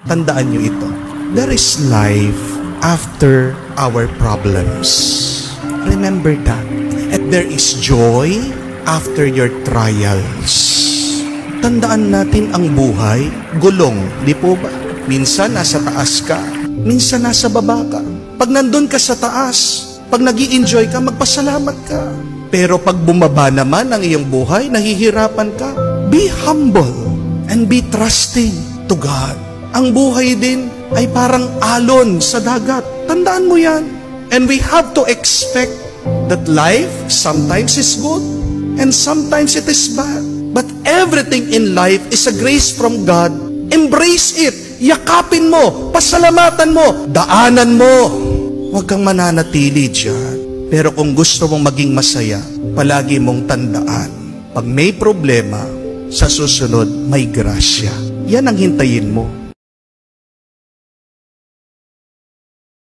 Tandaan nyo ito. There is life after our problems. Remember that. And there is joy after your trials. Tandaan natin ang buhay, gulong, di po ba? Minsan nasa taas ka, minsan nasa baba ka. Pag nandun ka sa taas, pag nag-i-enjoy ka, magpasalamat ka. Pero pag bumaba naman ang iyong buhay, nahihirapan ka, be humble and be trusting to God. Ang buhay din ay parang alon sa dagat. Tandaan mo yan. And we have to expect that life sometimes is good and sometimes it is bad. But everything in life is a grace from God. Embrace it. Yakapin mo. Pasalamatan mo. Daanan mo. Huwag kang mananatili dyan. Pero kung gusto mong maging masaya, palagi mong tandaan. Pag may problema, sa susunod may grasya. Yan ang hintayin mo.